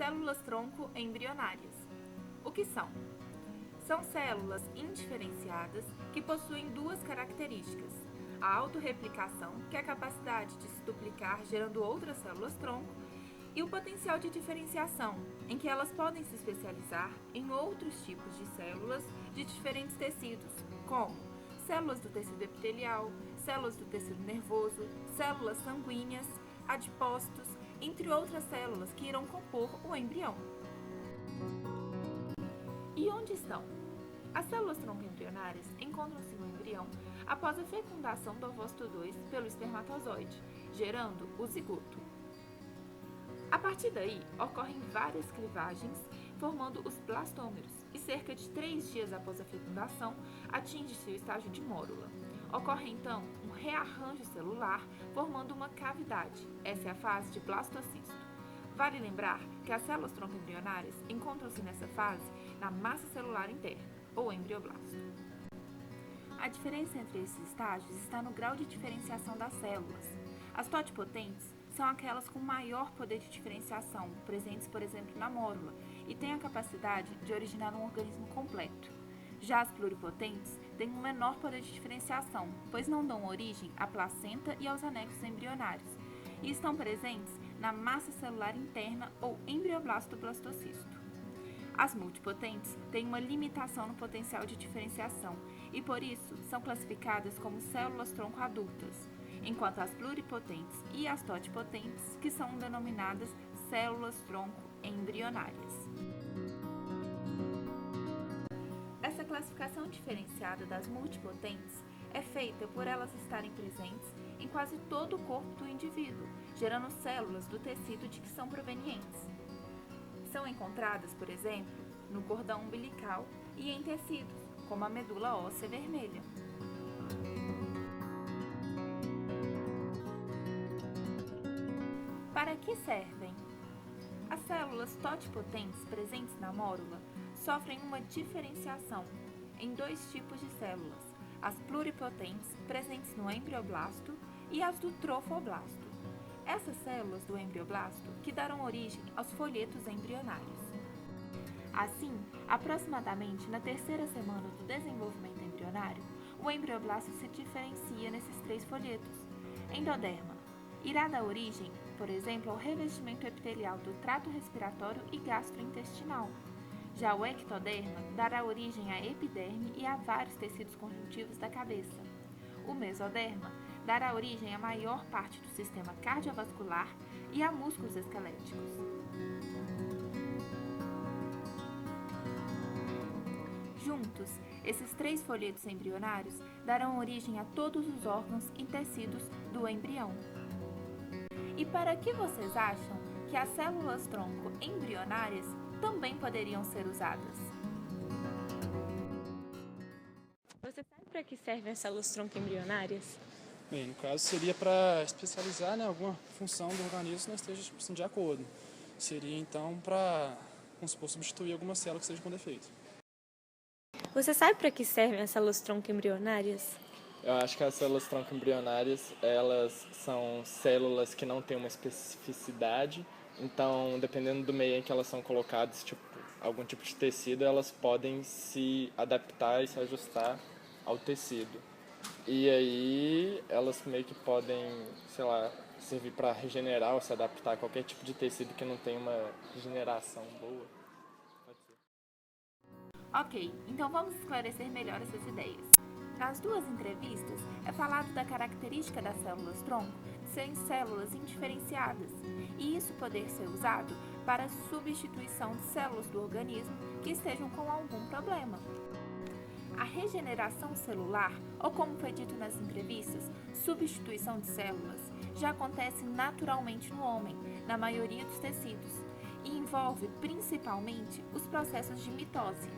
Células-tronco embrionárias. O que são? São células indiferenciadas que possuem duas características: a autorreplicação, que é a capacidade de se duplicar gerando outras células-tronco, e o potencial de diferenciação, em que elas podem se especializar em outros tipos de células de diferentes tecidos, como células do tecido epitelial, células do tecido nervoso, células sanguíneas, adipócitos, entre outras células que irão compor o embrião. E onde estão? As células-tronco embrionárias encontram-se no embrião após a fecundação do ovócito 2 pelo espermatozoide, gerando o zigoto. A partir daí, ocorrem várias clivagens, formando os blastômeros, e cerca de 3 dias após a fecundação, atinge-se o estágio de mórula. Ocorre então um rearranjo celular, formando uma cavidade. Essa é a fase de blastocisto. Vale lembrar que as células-tronco embrionárias encontram-se nessa fase na massa celular interna, ou embrioblasto. A diferença entre esses estágios está no grau de diferenciação das células. As totipotentes são aquelas com maior poder de diferenciação, presentes, por exemplo, na mórula, e têm a capacidade de originar um organismo completo. Já as pluripotentes têm um menor poder de diferenciação, pois não dão origem à placenta e aos anexos embrionários, e estão presentes na massa celular interna ou embrioblasto do blastocisto. As multipotentes têm uma limitação no potencial de diferenciação e, por isso, são classificadas como células-tronco adultas, enquanto as pluripotentes e as totipotentes, que são denominadas células-tronco embrionárias. Essa classificação diferenciada das multipotentes é feita por elas estarem presentes em quase todo o corpo do indivíduo, gerando células do tecido de que são provenientes. São encontradas, por exemplo, no cordão umbilical e em tecidos, como a medula óssea vermelha. Para que servem? As células totipotentes presentes na mórula sofrem uma diferenciação em 2 tipos de células: as pluripotentes, presentes no embrioblasto, e as do trofoblasto. Essas células do embrioblasto que darão origem aos folhetos embrionários. Assim, aproximadamente na 3ª semana do desenvolvimento embrionário, o embrioblasto se diferencia nesses 3 folhetos. Endoderma irá dar origem, por exemplo, ao revestimento epitelial do trato respiratório e gastrointestinal. Já o ectoderma dará origem à epiderme e a vários tecidos conjuntivos da cabeça. O mesoderma dará origem à maior parte do sistema cardiovascular e a músculos esqueléticos. Juntos, esses 3 folhetos embrionários darão origem a todos os órgãos e tecidos do embrião. E para que vocês acham que as células-tronco embrionárias também poderiam ser usadas? Você sabe para que servem as células-tronco embrionárias? Bem, no caso seria para especializar, né, alguma função do organismo que não esteja assim, de acordo. Seria então para, vamos supor, substituir alguma célula que esteja com defeito. Você sabe para que servem as células-tronco embrionárias? Eu acho que as células-tronco embrionárias, elas são células que não têm uma especificidade, então, dependendo do meio em que elas são colocadas, tipo, algum tipo de tecido, elas podem se adaptar e se ajustar ao tecido. E aí, elas meio que podem, sei lá, servir para regenerar ou se adaptar a qualquer tipo de tecido que não tem uma regeneração boa. Pode ser. Ok, então vamos esclarecer melhor essas ideias. Nas 2 entrevistas, é falado da característica das células-tronco serem células indiferenciadas, e isso poder ser usado para substituição de células do organismo que estejam com algum problema. A regeneração celular, ou como foi dito nas entrevistas, substituição de células, já acontece naturalmente no homem, na maioria dos tecidos, e envolve principalmente os processos de mitose.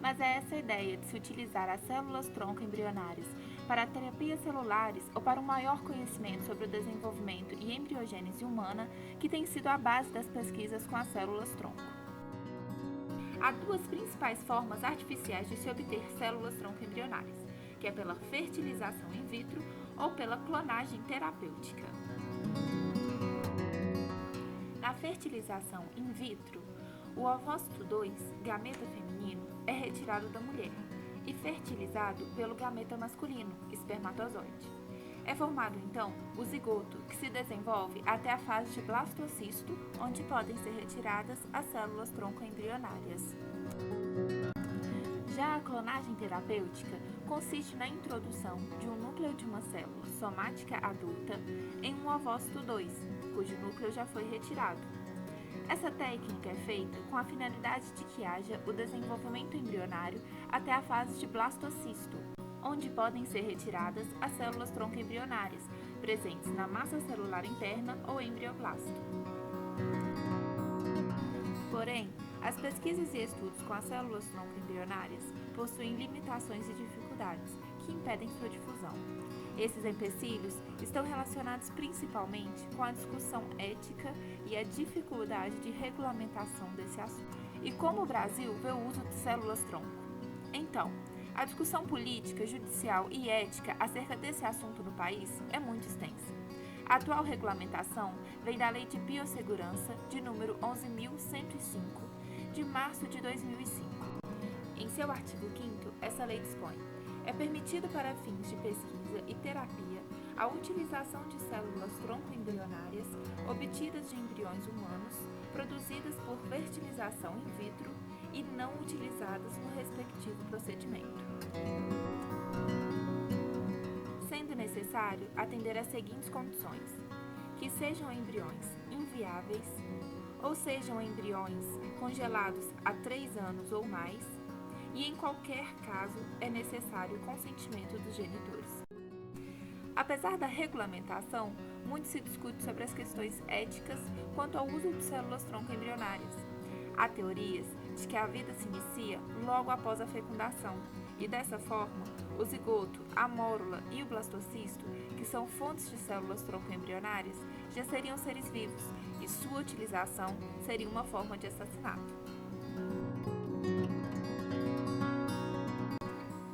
Mas é essa ideia de se utilizar as células-tronco embrionárias para terapias celulares ou para um maior conhecimento sobre o desenvolvimento e embriogênese humana que tem sido a base das pesquisas com as células-tronco. Há 2 principais formas artificiais de se obter células-tronco embrionárias, que é pela fertilização in vitro ou pela clonagem terapêutica. Na fertilização in vitro, o ovócito 2, gameta feminino, é retirado da mulher e fertilizado pelo gameta masculino, espermatozoide. É formado então o zigoto, que se desenvolve até a fase de blastocisto, onde podem ser retiradas as células tronco embrionárias. Já a clonagem terapêutica consiste na introdução de um núcleo de uma célula somática adulta em um ovócito 2, cujo núcleo já foi retirado. Essa técnica é feita com a finalidade de que haja o desenvolvimento embrionário até a fase de blastocisto, onde podem ser retiradas as células tronco embrionárias, presentes na massa celular interna ou embrioblasto. Porém, as pesquisas e estudos com as células tronco embrionárias possuem limitações e dificuldades que impedem sua difusão. Esses empecilhos estão relacionados principalmente com a discussão ética e a dificuldade de regulamentação desse assunto. E como o Brasil vê o uso de células tronco? Então, a discussão política, judicial e ética acerca desse assunto no país é muito extensa. A atual regulamentação vem da Lei de Biossegurança, de número 11.105, de março de 2005. Em seu artigo 5º, essa lei dispõe: é permitido para fins de pesquisa e terapia a utilização de células tronco-embrionárias obtidas de embriões humanos, produzidas por fertilização in vitro e não utilizadas no respectivo procedimento. Sendo necessário atender às seguintes condições: que sejam embriões inviáveis, ou sejam embriões congelados há 3 anos ou mais, e em qualquer caso é necessário o consentimento dos genitores. Apesar da regulamentação, muito se discute sobre as questões éticas quanto ao uso de células tronco embrionárias. Há teorias de que a vida se inicia logo após a fecundação, e dessa forma, o zigoto, a mórula e o blastocisto, que são fontes de células tronco embrionárias, já seriam seres vivos, e sua utilização seria uma forma de assassinato.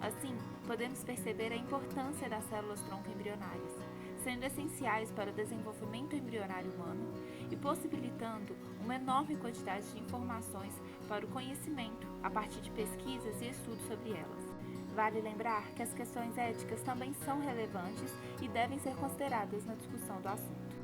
Assim, podemos perceber a importância das células tronco embrionárias, sendo essenciais para o desenvolvimento embrionário humano e possibilitando uma enorme quantidade de informações para o conhecimento a partir de pesquisas e estudos sobre elas. Vale lembrar que as questões éticas também são relevantes e devem ser consideradas na discussão do assunto.